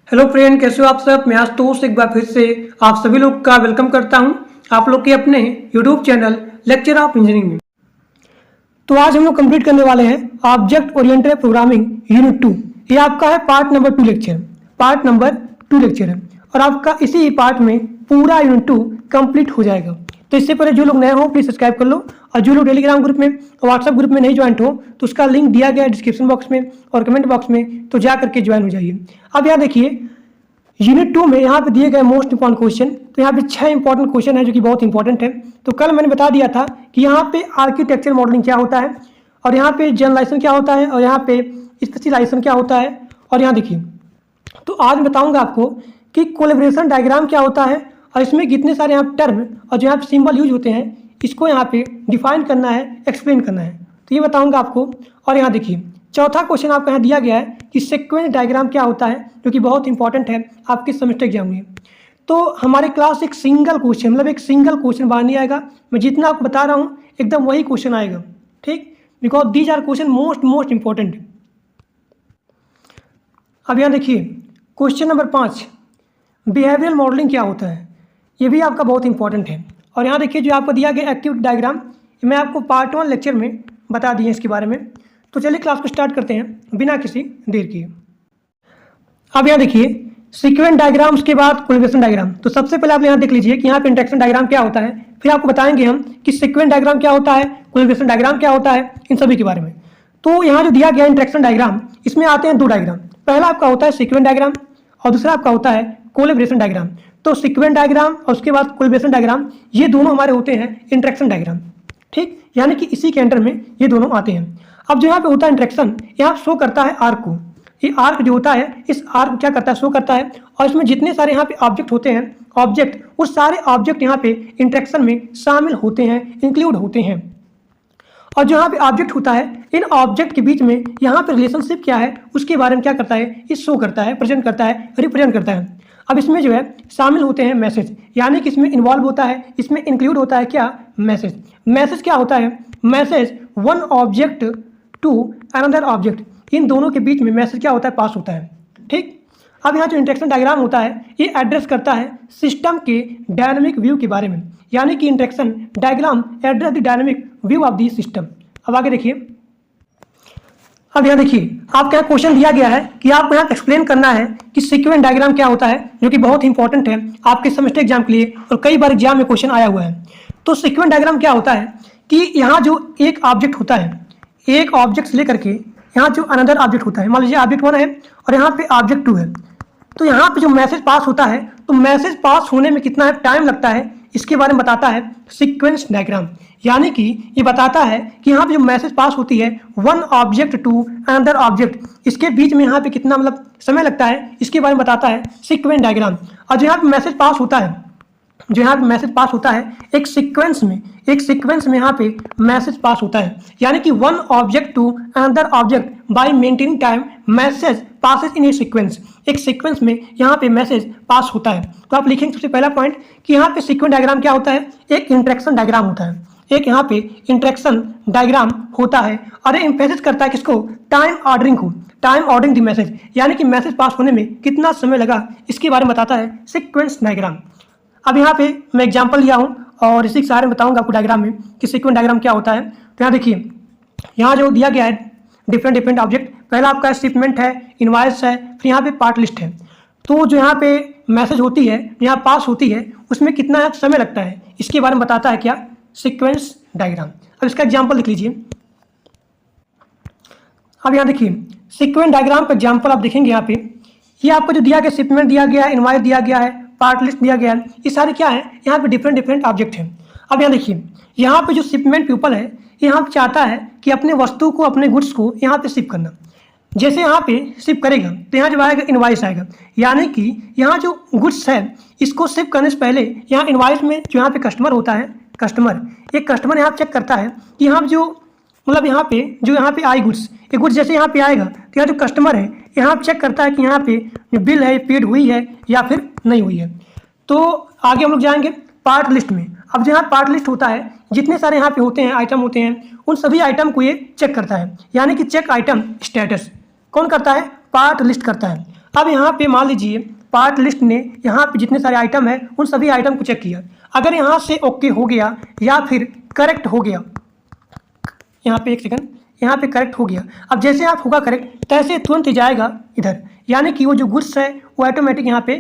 Hello friend, कैसे हो आप सब। मैं आशुतोष एक बार फिर से आप सभी लोग का वेलकम करता हूं आप लोग के अपने YouTube channel lecture of engineering में। तो आज हम लोग कंप्लीट करने वाले हैं ऑब्जेक्ट ओरिएंटेड प्रोग्रामिंग यूनिट 2। ये आपका है पार्ट नंबर 2 लेक्चर है और आपका इसी पार्ट में पूरा यूनिट 2 कंप्लीट हो जाएगा। तो इससे पहले जो लोग नए हो प्लीज़ सब्सक्राइब कर लो, और जो लोग टेलीग्राम ग्रुप में और व्हाट्सएप ग्रुप में नहीं ज्वाइन हो तो उसका लिंक दिया गया है डिस्क्रिप्शन बॉक्स में और कमेंट बॉक्स में, तो जा करके ज्वाइन हो जाइए। अब यहाँ देखिए यूनिट 2 में यहाँ पे दिए गए मोस्ट इंपॉर्टेंट क्वेश्चन, तो यहाँ पे 6 इंपॉर्टेंट क्वेश्चन है जो कि बहुत इंपॉर्टेंट है। तो कल मैंने बता दिया था कि यहाँ पे आर्किटेक्चर मॉडलिंग क्या होता है, और यहाँ पे जनरलाइजेशन क्या होता है, और यहाँ पे स्पेशलाइजेशन क्या होता है। और यहाँ देखिए, तो आज मैं बताऊँगा आपको कि कोलैबोरेशन डायग्राम क्या होता है, और इसमें कितने सारे यहाँ टर्म और जो यहाँ पे सिंबल यूज होते हैं इसको यहाँ पे डिफाइन करना है, एक्सप्लेन करना है, तो ये बताऊँगा आपको। और यहाँ देखिए चौथा क्वेश्चन आपको यहाँ दिया गया है कि सीक्वेंस डायग्राम क्या होता है, जो कि बहुत इंपॉर्टेंट है आपके सेमेस्टर एग्जाम में। तो हमारे क्लास एक सिंगल क्वेश्चन बाहर नहीं आएगा, मैं जितना आपको बता रहा हूँ एकदम वही क्वेश्चन आएगा, ठीक, because these are question most important. अब यहाँ देखिए क्वेश्चन नंबर 5, बिहेवियरल मॉडलिंग क्या होता है, ये भी आपका बहुत इंपॉर्टेंट है। और यहाँ देखिए जो आपको दिया गया एक्टिविटी डायग्राम, मैं आपको पार्ट 1 लेक्चर में बता दिए इसके बारे में। तो चलिए क्लास को स्टार्ट करते हैं बिना किसी देर किए। अब यहाँ देखिए सीक्वेंस डायग्राम, उसके बाद कोलैबोरेशन डायग्राम। तो सबसे पहले आप यहाँ देख लीजिए कि यहाँ पे इंटरेक्शन डायग्राम क्या होता है, फिर आपको बताएंगे हम कि सीक्वेंस डायग्राम क्या होता है, कोलैबोरेशन डायग्राम क्या होता है, इन सभी के बारे में। तो यहाँ जो दिया गया इंटरेक्शन डायग्राम, इसमें आते हैं 2 डायग्राम। पहला आपका होता है सीक्वेंस डायग्राम और दूसरा आपका होता है कोलैबोरेशन डायग्राम। तो सीक्वेंस डायग्राम और उसके बाद कोलैबोरेशन डायग्राम, ये दोनों हमारे होते हैं इंटरेक्शन डायग्राम, ठीक, यानी कि इसी के अंडर में ये दोनों आते हैं। अब जो यहाँ पे होता है इंटरेक्शन, यहाँ शो करता है आर्क को। ये आर्क जो होता है, इस आर्क क्या करता है, शो करता है, और इसमें जितने सारे यहाँ पे ऑब्जेक्ट होते हैं, ऑब्जेक्ट, वो सारे ऑब्जेक्ट यहाँ पे इंटरेक्शन में शामिल होते हैं, इंक्लूड होते हैं। और जो यहाँ पे ऑब्जेक्ट होता है, इन ऑब्जेक्ट के बीच में यहाँ पे रिलेशनशिप क्या है उसके बारे में क्या करता है, ये शो करता है, प्रेजेंट करता है, रिप्रेजेंट करता है। अब इसमें जो है शामिल होते हैं मैसेज, यानी कि इसमें इन्वॉल्व होता है, इसमें इंक्लूड होता है क्या, मैसेज। मैसेज क्या होता है, message one object to another object, इन दोनों के बीच में मैसेज क्या होता है, पास होता है, ठीक। अब यहाँ जो इंटरेक्शन डायग्राम होता है, ये एड्रेस करता है सिस्टम के डायनामिक व्यू के बारे में, यानी कि interaction diagram address the dynamic view of the system. अब आगे देखिए, अब यहाँ देखिए आपका यहाँ क्वेश्चन दिया गया है कि आपको यहाँ एक्सप्लेन करना है कि सीक्वेंस डायग्राम क्या होता है, जो कि बहुत इंपॉर्टेंट है आपके सेमेस्टर एग्जाम के लिए और कई बार एग्जाम में क्वेश्चन आया हुआ है। तो सीक्वेंस डायग्राम क्या होता है कि यहाँ जो एक ऑब्जेक्ट होता है, एक ऑब्जेक्ट से लेकर के यहाँ जो अनदर ऑब्जेक्ट होता है, मान लीजिए ऑब्जेक्ट 1 है और यहाँ पे ऑब्जेक्ट 2 है, तो यहाँ पे जो मैसेज पास होता है, तो मैसेज पास होने में कितना टाइम लगता है इसके बारे में बताता है सीक्वेंस डायग्राम। यानी कि ये बताता है कि यहाँ पे जो मैसेज पास होती है one object to another object, इसके बीच में यहाँ पे कितना मतलब समय लगता है, इसके बारे में बताता है सीक्वेंस डायग्राम। और जो यहाँ पे मैसेज पास होता है, जो यहाँ पे मैसेज पास होता है एक सीक्वेंस में यहाँ पे मैसेज पास होता है, यानी कि one object to another object by maintaining time message passes in a sequence, एक सीक्वेंस में यहाँ पे मैसेज पास होता है। तो आप लिखेंगे सबसे पहला पॉइंट कि यहाँ पे सीक्वेंस डायग्राम क्या होता है, एक इंटरेक्शन डायग्राम होता है, एक यहाँ पे इंटरेक्शन डायग्राम होता है, और ये एम्फेसिस करता है किसको, टाइम ऑर्डरिंग द मैसेज, यानी कि मैसेज पास होने में कितना समय लगा इसके बारे में बताता है सीक्वेंस डायग्राम। अब यहाँ पे मैं एग्जांपल लिया हूँ और इसी के सहारे में बताऊँगा आपको डायग्राम में कि सीक्वेंस डायग्राम क्या होता है। तो यहाँ देखिए, यहाँ जो दिया गया है डिफरेंट ऑब्जेक्ट, पहला आपका शिपमेंट है, इनवॉइस है, फिर यहाँ पे पार्ट लिस्ट है। तो जो यहाँ पे मैसेज होती है, यहाँ पास होती है, उसमें कितना समय लगता है इसके बारे में बताता है क्या, सीक्वेंस डायग्राम। अब इसका एग्जाम्पल लिख लीजिए। अब यहाँ देखिए सीक्वेंस डायग्राम का एग्जाम्पल आप देखेंगे यहाँ पे, ये आपको जो दिया गया शिपमेंट दिया गया है, इनवॉइस दिया गया है, पार्ट लिस्ट दिया गया है, ये सारे क्या है, यहाँ पे डिफरेंट ऑब्जेक्ट हैं। अब यहाँ देखिए, यहाँ पे जो शिपमेंट पीपल है, यहाँ पे चाहता है कि अपने वस्तु को, अपने गुड्स को यहाँ पे शिप करना। जैसे यहाँ पे शिप करेगा तो यहाँ जो आएगा इनवॉइस आएगा, यानी कि यहाँ जो गुड्स है इसको शिप करने से पहले यहाँ इनवॉइस में जो यहाँ पे कस्टमर होता है, कस्टमर यहाँ चेक करता है कि यहाँ जो मतलब यहाँ पे जो यहाँ पे आई गुड्स, ये गुड्स जैसे यहाँ पे आएगा तो यहाँ जो कस्टमर है यहाँ चेक करता है कि यहाँ पे जो बिल है पेड हुई है या फिर नहीं हुई है। तो आगे हम लोग जाएंगे पार्ट लिस्ट में। अब जो यहाँ पार्ट लिस्ट होता है, जितने सारे यहाँ पे होते हैं आइटम होते हैं, उन सभी आइटम को ये चेक करता है, यानी कि चेक आइटम स्टेटस कौन करता है, पार्ट लिस्ट करता है। अब यहाँ पे मान लीजिए पार्ट लिस्ट ने यहाँ पे जितने सारे आइटम है उन सभी आइटम को चेक किया। अगर यहाँ से ओके हो गया या फिर करेक्ट हो गया, यहाँ पे एक सेकंड, यहाँ पे करेक्ट हो गया, अब जैसे आप होगा करेक्ट तैसे तुरंत ही जाएगा इधर, यानी कि वो जो गुड्स है वो ऑटोमेटिक यहाँ पे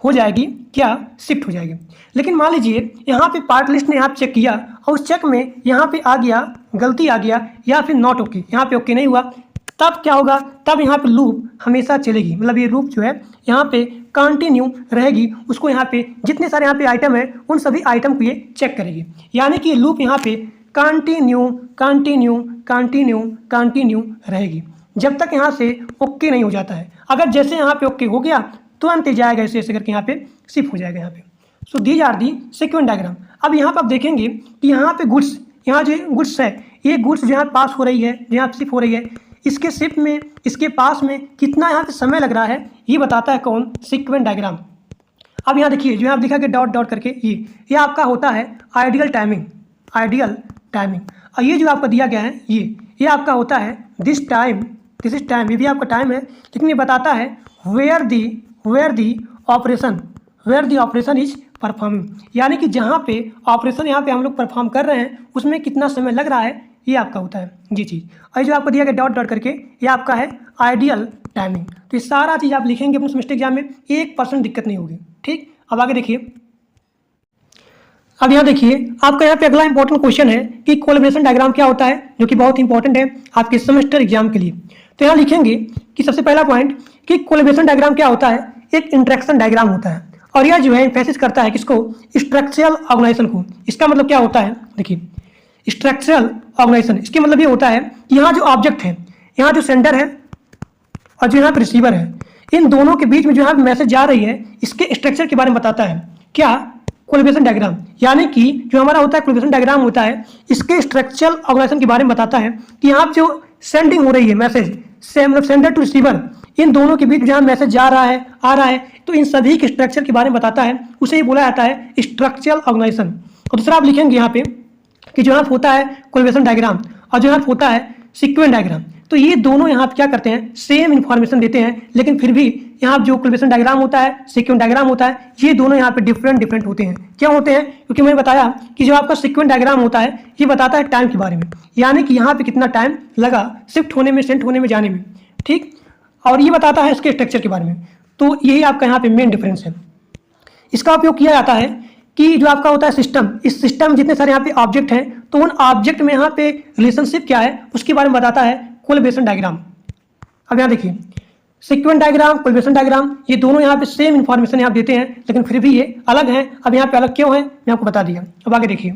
हो जाएगी, क्या शिफ्ट हो जाएगी। लेकिन मान लीजिए यहाँ पे पार्ट लिस्ट ने यहाँ चेक किया और उस चेक में यहाँ पे आ गया गलती आ गया या फिर नॉट ओके, यहाँ पे ओके नहीं हुआ, तब क्या होगा, तब यहाँ पे लूप हमेशा चलेगी, मतलब ये लूप जो है यहाँ पे कंटिन्यू रहेगी। उसको यहाँ पे जितने सारे यहाँ पे आइटम है उन सभी आइटम को ये चेक करेगी, यानी कि ये लूप यहाँ पे कंटिन्यू कंटिन्यू कंटिन्यू कंटिन्यू रहेगी जब तक यहाँ से ओके नहीं हो जाता है। अगर जैसे यहाँ पे ओके हो गया तुरंत ही जाएगा, ऐसे ऐसे करके यहाँ पे शिफ्ट हो जाएगा यहाँ पे। So these are the sequence diagram. अब यहाँ पर आप देखेंगे कि यहाँ पे गुड्स, यहाँ जो गुड्स है ये गुड्स जो यहाँ पास हो रही है, जो यहाँ शिफ्ट हो रही है, इसके शिफ्ट में इसके पास में कितना यहाँ पे समय लग रहा है ये बताता है कौन, सीक्वेंस डायग्राम। अब यहाँ देखिए जो आप दिखा के डॉट डॉट करके ये आपका होता है आइडियल टाइमिंग, आइडियल टाइमिंग। और ये जो आपका दिया गया है ये आपका होता है this time, this is time, ये भी आपका टाइम है, लेकिन ये बताता है where the operation is performing, यानी कि जहाँ पे ऑपरेशन यहाँ पे हम लोग परफॉर्म कर रहे हैं उसमें कितना समय लग रहा है, ये आपका होता है ये चीज़। और जो आपको दिया गया डॉट डॉट करके ये आपका है आइडियल टाइमिंग। तो ये सारा चीज़ आप लिखेंगे अपने सेमेस्टर एग्जाम में, 1% दिक्कत नहीं होगी। ठीक, अब आगे देखिए, अब यहाँ देखिए आपका यहाँ पे अगला इंपॉर्टेंट क्वेश्चन है कि कोलैबोरेशन डायग्राम क्या होता है, जो कि बहुत इंपॉर्टेंट है आपके सेमेस्टर एग्जाम के लिए। तो यहाँ लिखेंगे कि सबसे पहला पॉइंट कि कोलैबोरेशन डायग्राम क्या होता है, एक इंटरेक्शन डायग्राम होता है और यह जो है एम्फेसिस करता है किसको, स्ट्रक्चरल ऑर्गेनाइजेशन को। इसका मतलब क्या होता है, देखिए स्ट्रक्चरल ऑर्गेनाइजेशन, इसके मतलब ये होता है कि यहाँ जो ऑब्जेक्ट है, यहाँ जो सेंडर है और जो यहाँ पे रिसीवर है, इन दोनों के बीच में जो यहाँ पे मैसेज जा रही है इसके स्ट्रक्चर के बारे में बताता है क्या, कोलैबोरेशन डायग्राम। यानी कि जो हमारा होता है कोलैबोरेशन डायग्राम होता है इसके स्ट्रक्चरल ऑर्गेनाइजेशन के बारे में बताता है कि यहाँ जो सेंडिंग हो रही है मैसेज, मतलब सेंडर टू रिसीवर, इन दोनों के बीच जहाँ मैसेज जा रहा है आ रहा है, तो इन सभी के स्ट्रक्चर के बारे में बताता है, उसे ही बोला जाता है स्ट्रक्चरल ऑर्गेनाइजेशन। और दूसरा आप लिखेंगे यहाँ पे कि जो यहाँ होता है कोलैबोरेशन डायग्राम और जो यहाँ होता है सीक्वेंस डायग्राम, तो ये दोनों यहाँ पे क्या करते हैं, सेम इन्फॉर्मेशन देते हैं, लेकिन फिर भी यहाँ जो कोलैबोरेशन डायग्राम होता है, सीक्वेंस डायग्राम होता है, ये दोनों यहाँ पे डिफरेंट होते हैं। क्या होते हैं, क्योंकि मैंने बताया कि जो आपका सीक्वेंस डायग्राम होता है ये बताता है टाइम के बारे में, यानी कि यहाँ पे कितना टाइम लगा शिफ्ट होने में, सेंट होने में, जाने में। ठीक, और ये बताता है इसके स्ट्रक्चर के बारे में। तो यही आपका यहाँ पे मेन डिफरेंस है। इसका उपयोग किया जाता है कि जो आपका होता है सिस्टम, इस सिस्टम में जितने सारे यहाँ पे ऑब्जेक्ट हैं तो उन ऑब्जेक्ट में यहाँ पे रिलेशनशिप क्या है उसके बारे में बताता है कोलैबोरेशन डायग्राम। अब यहाँ देखिए सीक्वेंस डायग्राम, कोलैबोरेशन डायग्राम, ये दोनों यहाँ पे सेम इन्फॉर्मेशन यहाँ देते हैं, लेकिन फिर भी ये अलग हैं। अब यहाँ पे अलग क्यों है मैं आपको बता दिया। अब आगे देखिए,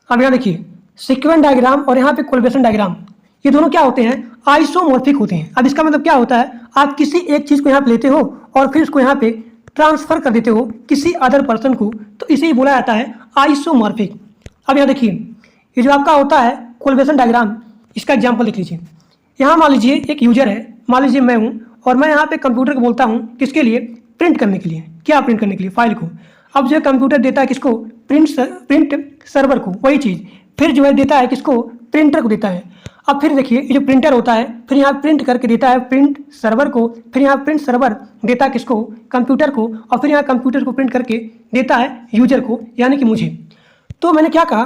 अब यहाँ देखिए सीक्वेंस डायग्राम और यहाँ पे कोलैबोरेशन डायग्राम, ये दोनों क्या होते हैं, आइसोमॉर्फिक होते हैं। अब इसका मतलब क्या होता है, आप किसी एक चीज़ को यहाँ पे लेते हो और फिर उसको यहाँ पे ट्रांसफर कर देते हो किसी अदर पर्सन को, तो इसे ही बोला जाता है आइसोमॉर्फिक। अब यहाँ देखिए ये जो आपका होता है कोलैबोरेशन डायग्राम, इसका एग्जाम्पल लिख लीजिए। यहाँ मान लीजिए एक यूजर है, मान लीजिए मैं हूँ, और मैं यहाँ पे कंप्यूटर को बोलता हूँ किसके लिए, प्रिंट करने के लिए। क्या प्रिंट करने के लिए, फाइल को। अब जो है कंप्यूटर देता है किसको, प्रिंट सर्वर को, वही चीज़ फिर जो है देता है किसको, प्रिंटर को देता है। अब फिर देखिए ये जो प्रिंटर होता है फिर यहाँ प्रिंट करके देता है प्रिंट सर्वर को, फिर यहाँ प्रिंट सर्वर देता है किसको, कंप्यूटर को, और फिर यहाँ कंप्यूटर को प्रिंट करके देता है यूजर को, यानी कि मुझे। तो मैंने क्या कहा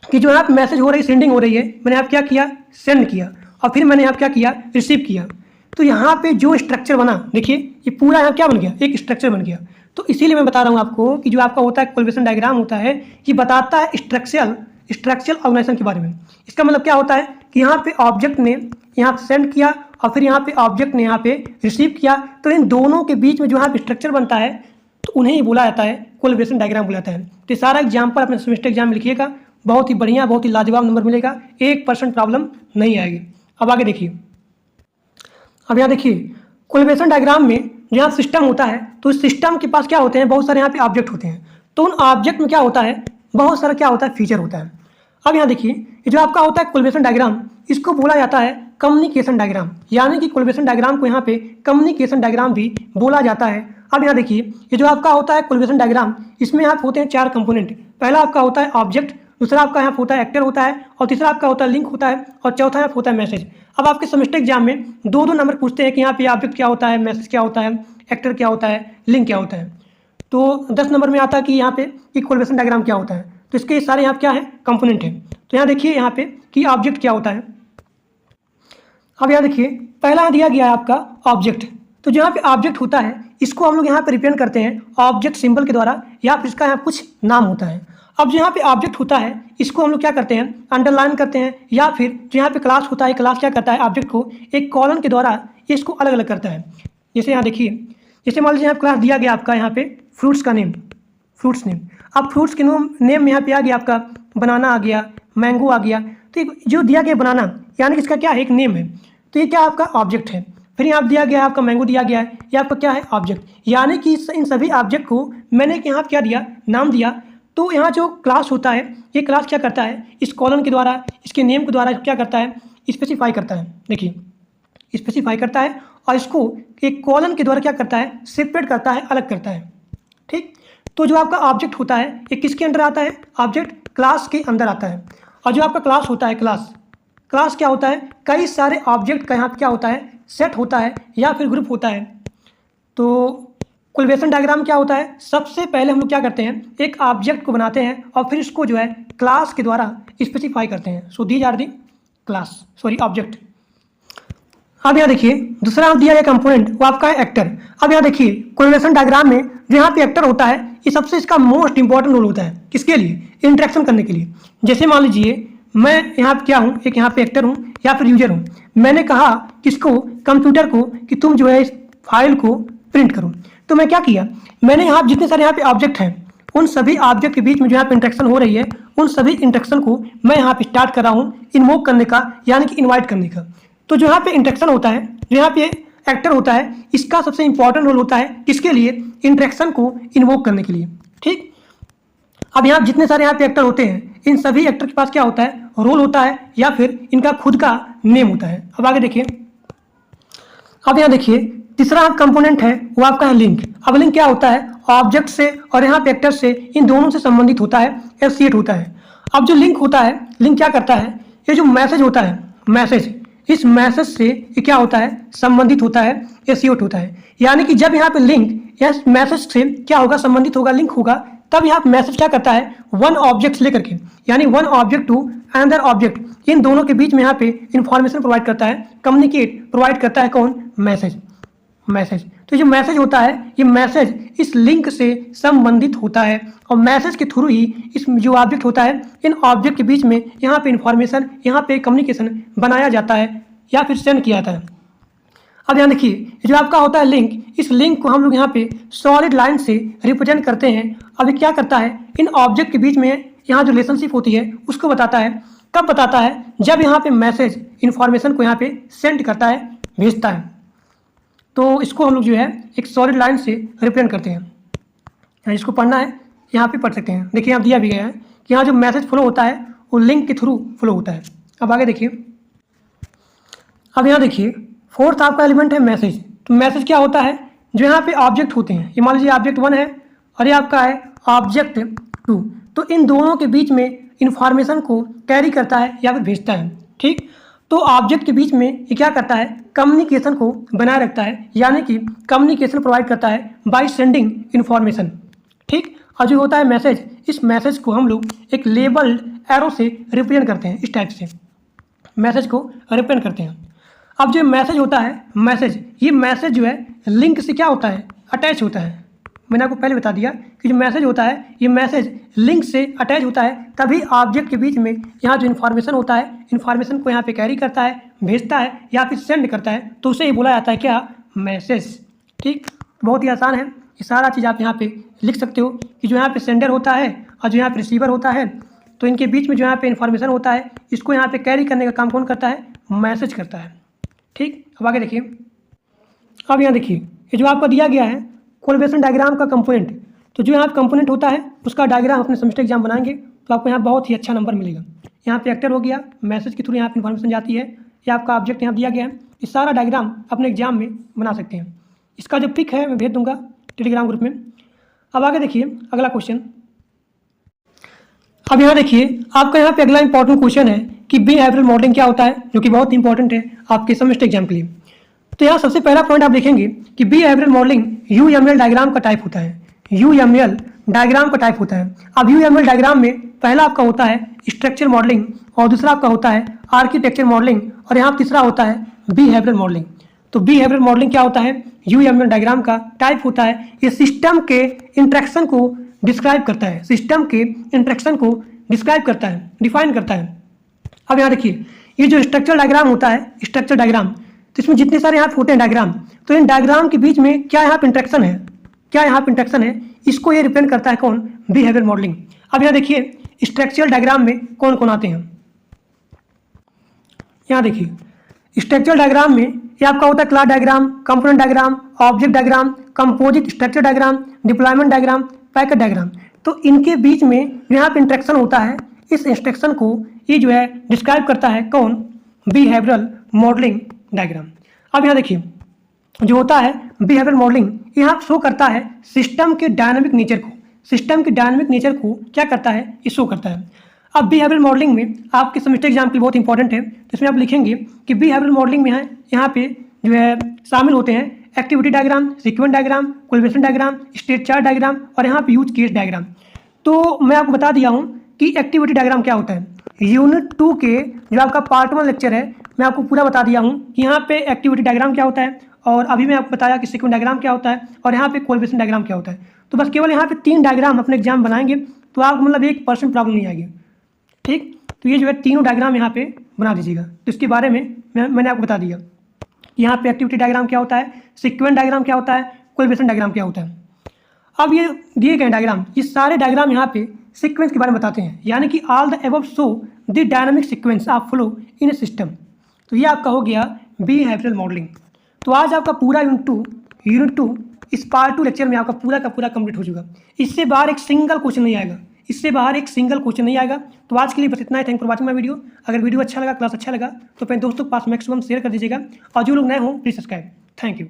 कि जो यहाँ पे मैसेज हो रही, सेंडिंग हो रही है, मैंने आप क्या किया, सेंड किया, और फिर मैंने आप क्या किया, रिसीव किया। तो यहाँ पे जो स्ट्रक्चर बना, देखिए ये पूरा यहाँ क्या बन गया, एक स्ट्रक्चर बन गया। तो इसीलिए मैं बता रहा हूँ आपको कि जो आपका होता है कोलैबोरेशन डायग्राम होता है ये बताता है स्ट्रक्चरल ऑर्गेनाइजेशन के बारे में। इसका मतलब क्या होता है कि यहाँ पे ऑब्जेक्ट ने यहाँ सेंड किया और फिर यहाँ पे ऑब्जेक्ट ने यहाँ पे रिसीव किया, तो इन दोनों के बीच में जो यहाँ पे स्ट्रक्चर बनता है तो उन्हें ही बोला जाता है कोलैबोरेशन डायग्राम बोला जाता है। तो सारा एग्जाम्पल अपने सेमेस्टर एग्जाम में लिखिएगा, बहुत ही बढ़िया, बहुत ही लाजवाब नंबर मिलेगा, 1% प्रॉब्लम नहीं आएगी। अब आगे देखिए, अब यहाँ देखिए कोलैबोरेशन डायग्राम में यहाँ सिस्टम होता है, तो इस सिस्टम के पास क्या होते हैं, बहुत सारे यहाँ पे ऑब्जेक्ट होते हैं। तो उन ऑब्जेक्ट में क्या होता है, बहुत सारा क्या होता है, फीचर होता है। अब यहाँ देखिए ये जो आपका होता है कोलैबोरेशन डायग्राम, इसको बोला जाता है कम्युनिकेशन डायग्राम, यानी कि कोलैबोरेशन डायग्राम को यहाँ पे कम्युनिकेशन डायग्राम भी बोला जाता है। अब यहाँ देखिए ये जो आपका होता है कोलैबोरेशन डायग्राम, इसमें आप होते हैं 4 कंपोनेंट। पहला आपका होता है ऑब्जेक्ट, दूसरा आपका यहाँ पे होता है एक्टर होता है, और तीसरा आपका होता है लिंक होता है, और चौथा यहाँ पे होता है मैसेज। अब आपके सेमेस्टर एग्जाम में दो दो नंबर पूछते हैं कि यहाँ पे ऑब्जेक्ट क्या होता है, मैसेज क्या होता है, एक्टर क्या होता है, लिंक क्या होता है। तो 10 नंबर में आता है कि यहाँ पे कि कोरिलेशन डायग्राम क्या होता है। तो इसके सारे यहाँ क्या है, कंपोनेंट है। तो यहाँ देखिए यहाँ पे कि ऑब्जेक्ट क्या होता है। अब यहाँ देखिए पहला दिया गया है आपका ऑब्जेक्ट। तो जो यहाँ पे ऑब्जेक्ट होता है इसको हम लोग यहाँ पे रिप्रेजेंट करते हैं ऑब्जेक्ट सिंबल के द्वारा, या फिर इसका यहाँ कुछ नाम होता है। अब जो यहाँ पे ऑब्जेक्ट होता है इसको हम लोग क्या करते हैं, अंडरलाइन करते हैं, या फिर जो यहाँ पे क्लास होता है, क्लास क्या करता है ऑब्जेक्ट को एक कॉलन के द्वारा इसको अलग अलग करता है। जैसे यहाँ देखिए, जैसे मान लीजिए यहाँ क्लास दिया गया आपका यहाँ पे फ्रूट्स का नेम, फ्रूट्स नेम। अब फ्रूट्स के नेम में यहाँ पे आ गया आपका बनाना आ गया, मैंगो आ गया। तो जो दिया गया बनाना यानी कि इसका क्या है, एक नेम है। तो ये क्या आपका ऑब्जेक्ट है। फिर यहाँ दिया गया है आपका मैंगो दिया गया है, ये आपका क्या है ऑब्जेक्ट। यानी कि इन सभी ऑब्जेक्ट को मैंने यहाँ क्या दिया, नाम दिया। तो यहाँ जो क्लास होता है ये क्लास क्या करता है, इस कॉलम के द्वारा इसके नेम के द्वारा क्या करता है, स्पेसिफाई करता है। देखिए स्पेसिफाई करता है, और इसको एक कॉलम के द्वारा क्या करता है, सेपरेट करता है, अलग करता है। ठीक। तो जो आपका ऑब्जेक्ट होता है ये किसके अंदर आता है, ऑब्जेक्ट क्लास के अंदर आता है। और जो आपका क्लास होता है, क्लास क्या होता है, कई सारे ऑब्जेक्ट का यहाँ क्या होता है, सेट होता है या फिर ग्रुप होता है। तो कोलिशन डायग्राम क्या होता है, सबसे पहले हम लोग क्या करते हैं, एक ऑब्जेक्ट को बनाते हैं और फिर इसको जो है क्लास के द्वारा स्पेसिफाई करते हैं। So these are the class, sorry object. अब यहाँ देखिए दूसरा दिया गया कंपोनेंट वो आपका है एक्टर। अब यहाँ देखिए कोरिलेशन डायग्राम में जो यहाँ पे एक्टर होता है ये सबसे इसका मोस्ट इंपॉर्टेंट रोल होता है, किसके लिए, इंटरेक्शन करने के लिए। जैसे मान लीजिए मैं यहाँ पे क्या हूँ, एक यहाँ पे एक्टर हूँ या फिर यूजर हूँ। मैंने कहा किसको, कंप्यूटर को, कि तुम जो है इस फाइल को प्रिंट करो। तो मैं क्या किया, मैंने यहाँ जितने सारे यहाँ पे ऑब्जेक्ट हैं उन सभी ऑब्जेक्ट के बीच में जो यहाँ पे इंटरेक्शन हो रही है उन सभी इंटरेक्शन को मैं यहाँ पे स्टार्ट कर रहा हूँ इन्वोक करने का, यानी कि इन्वाइट करने का। तो जो यहाँ पे इंटरेक्शन होता है, जो यहाँ पे एक्टर होता है, इसका सबसे इंपॉर्टेंट रोल होता है किसके लिए, इंटरेक्शन को इन्वोक करने के लिए। ठीक। अब यहाँ जितने सारे यहाँ पे एक्टर होते हैं इन सभी एक्टर के पास क्या होता है, रोल होता है या फिर इनका खुद का नेम होता है। अब आगे देखिए, अब यहाँ देखिए तीसरा कंपोनेंट है वो आपका है लिंक। अब लिंक क्या होता है, ऑब्जेक्ट से और यहाँ पे एक्टर से, इन दोनों से संबंधित होता है, एसोसिएट होता है। अब जो लिंक होता है, लिंक क्या करता है, ये जो मैसेज होता है, मैसेज, इस मैसेज से ये क्या होता है, संबंधित होता है, एसोसिएट होता है। यानी कि जब यहाँ पे लिंक या मैसेज से क्या होगा, संबंधित होगा, लिंक होगा, तब यहाँ पे मैसेज क्या करता है, वन ऑब्जेक्ट लेकर के, यानी one object to another object, इन दोनों के बीच में यहाँ पे इंफॉर्मेशन प्रोवाइड करता है, कम्युनिकेट प्रोवाइड करता है। कौन, मैसेज, मैसेज। तो जो मैसेज होता है ये मैसेज इस लिंक से संबंधित होता है, और मैसेज के थ्रू ही इस जो ऑब्जेक्ट होता है इन ऑब्जेक्ट के बीच में यहाँ पे इंफॉर्मेशन, यहाँ पे कम्युनिकेशन बनाया जाता है या फिर सेंड किया जाता है। अब यहाँ देखिए जो आपका होता है लिंक, इस लिंक को हम लोग यहाँ पे सॉलिड लाइन से रिप्रेजेंट करते हैं। अब ये क्या करता है, इन ऑब्जेक्ट के बीच में यहाँ जो रिलेशनशिप होती है उसको बताता है। कब बताता है, जब यहाँ पे मैसेज इन्फॉर्मेशन को यहाँ पे सेंड करता है, भेजता है। तो इसको हम लोग जो है एक सॉलिड लाइन से रिप्रेजेंट करते हैं। इसको पढ़ना है, यहाँ पे पढ़ सकते हैं। देखिए यहाँ दिया भी गया है कि यहाँ जो मैसेज फ्लो होता है वो लिंक के थ्रू फ्लो होता है। अब आगे देखिए, अब यहाँ देखिए फोर्थ आपका एलिमेंट है मैसेज। तो मैसेज क्या होता है, जो यहाँ पे ऑब्जेक्ट होते हैं, ये मान लीजिए ऑब्जेक्ट 1 है और ये आपका है ऑब्जेक्ट 2। तो इन दोनों के बीच में इंफॉर्मेशन को कैरी करता है या फिर भेजता है। ठीक। तो ऑब्जेक्ट के बीच में ये क्या करता है, कम्युनिकेशन को बनाए रखता है, यानी कि कम्युनिकेशन प्रोवाइड करता है बाय सेंडिंग इन्फॉर्मेशन। ठीक। और जो होता है मैसेज, इस मैसेज को हम लोग एक लेबल्ड एरो से रिप्रेजेंट करते हैं, इस टाइप से मैसेज को रिप्रेजेंट करते हैं। अब जो मैसेज होता है, मैसेज, ये मैसेज जो है लिंक से क्या होता है, अटैच होता है। मैंने आपको पहले बता दिया कि जो मैसेज होता है ये मैसेज लिंक से अटैच होता है, तभी ऑब्जेक्ट के बीच में यहाँ जो इन्फॉर्मेशन होता है, इन्फॉर्मेशन को यहाँ पे कैरी करता है, भेजता है या फिर सेंड करता है, तो उसे ही बोला जाता है क्या, मैसेज। ठीक। बहुत ही आसान है, ये सारा चीज़ आप यहाँ पे लिख सकते हो कि जो यहाँ पे सेंडर होता है और जो यहाँ पे रिसीवर होता है, तो इनके बीच में जो यहाँ पे इन्फॉर्मेशन होता है इसको यहाँ पे कैरी करने का काम कौन करता है, मैसेज करता है। ठीक। अब आगे देखिए, अब यहाँ देखिए ये जो आपको दिया गया है कोरिलेशन डायग्राम का कंपोनेंट। तो जो यहाँ कंपोनेंट होता है उसका डायग्राम अपने सेमेस्टर एग्जाम बनाएंगे तो आपको यहाँ बहुत ही अच्छा नंबर मिलेगा। यहाँ पे एक्टर हो गया, मैसेज के थ्रू यहाँ पे इन्फॉर्मेशन जाती है, ये आपका ऑब्जेक्ट यहाँ दिया गया है। इस सारा डायग्राम अपने एग्जाम में बना सकते हैं। इसका जो पिक है मैं भेज दूंगा टेलीग्राम ग्रुप में। अब आगे देखिए अगला क्वेश्चन। अब यहाँ देखिए आपका यहाँ पे अगला इंपॉर्टेंट क्वेश्चन है कि बिहेवियरल मॉडलिंग क्या होता है, जो कि बहुत इंपॉर्टेंट है आपके सेमेस्टर एग्जाम के लिए। तो यहाँ सबसे पहला पॉइंट आप देखेंगे कि बिहेवियरल मॉडलिंग यूएमएल डायग्राम का टाइप होता है। यूएमएल डायग्राम का टाइप होता है। अब यूएमएल डायग्राम में पहला आपका होता है स्ट्रक्चर मॉडलिंग और दूसरा आपका होता है आर्किटेक्चर मॉडलिंग और यहाँ तीसरा होता है बिहेवियरल मॉडलिंग। तो बिहेवियरल मॉडलिंग क्या होता है? यूएमएल डायग्राम का टाइप होता है। ये सिस्टम के इंटरेक्शन को डिस्क्राइब करता है, सिस्टम के इंटरेक्शन को डिस्क्राइब करता है, डिफाइन करता है। अब यहाँ देखिए ये जो स्ट्रक्चर डायग्राम होता है, स्ट्रक्चर डायग्राम, तो इसमें जितने सारे यहाँ पे होते हैं डायग्राम, तो इन डायग्राम के बीच में क्या यहाँ पे इंटरेक्शन है, क्या यहाँ पे इंटरेक्शन है, इसको ये रिप्रेजेंट करता है कौन? Behaviour modelling. अब यहाँ देखिए स्ट्रक्चरल डायग्राम में कौन कौन आते हैं। यहाँ देखिए स्ट्रक्चरल डायग्राम में ये आपका होता है class diagram, component diagram, object diagram, composite structure diagram, deployment diagram, packet diagram. तो इनके बीच में यहाँ पे इंटरेक्शन होता है, इस इंस्ट्रक्शन को ये जो है डिस्क्राइब करता है कौन? Behavioural modelling diagram. अब यहाँ देखिए जो होता है बिहेवियर मॉडलिंग, यहाँ शो करता है सिस्टम के डायनामिक नेचर को, सिस्टम के डायनामिक नेचर को क्या करता है? ये शो करता है। अब बिहेवियर मॉडलिंग में आपके सेमेस्टर एग्जाम के लिए बहुत इंपॉर्टेंट है, तो इसमें आप लिखेंगे कि बिहेवियर मॉडलिंग में है यहाँ पे जो है शामिल होते हैं activity diagram, sequence diagram, collaboration diagram, state chart diagram और यहाँ पे यूज केस डायग्राम। तो मैं आपको बता दिया हूँ कि एक्टिविटी डायग्राम क्या होता है। यूनिट 2 के जो आपका पार्ट 1 लेक्चर है मैं आपको पूरा बता दिया हूँ कि यहाँ पे एक्टिविटी डायग्राम क्या होता है, और अभी मैं आपको बताया कि सीक्वेंस डायग्राम क्या होता है और यहाँ पे कोलैबोरेशन डायग्राम क्या होता है। तो बस केवल यहाँ पे 3 डायग्राम अपने एग्जाम बनाएंगे तो आपको मतलब 1% प्रॉब्लम नहीं आएगी। ठीक, तो ये जो है तीनों डायग्राम यहाँ पे बना दीजिएगा। तो इसके बारे में मैंने आपको बता दिया कि यहाँ पे एक्टिविटी डायग्राम क्या होता है, सीक्वेंस डायग्राम क्या होता है, कोलैबोरेशन डायग्राम क्या होता है। अब ये दिए गए डायग्राम, ये सारे डायग्राम यहाँ पे सीक्वेंस के बारे में बताते हैं, यानी कि all the above show the dynamic sequence of flow in A system. तो ये आपका हो गया बिहेवियरल मॉडलिंग। तो आज आपका पूरा यूनिट 2 इस पार्ट 2 लेक्चर में आपका पूरा का पूरा कंप्लीट हो चुका। इससे बाहर एक सिंगल क्वेश्चन नहीं आएगा, इससे बाहर एक सिंगल क्वेश्चन नहीं आएगा। तो आज के लिए बस इतना ही। Thank for watching my video. अगर वीडियो अच्छा लगा, क्लास अच्छा लगा तो अपने दोस्तों के पास मैक्सिमम शेयर कर दीजिएगा और जो लोग नए हों प्लीज़ सब्सक्राइब। Thank you.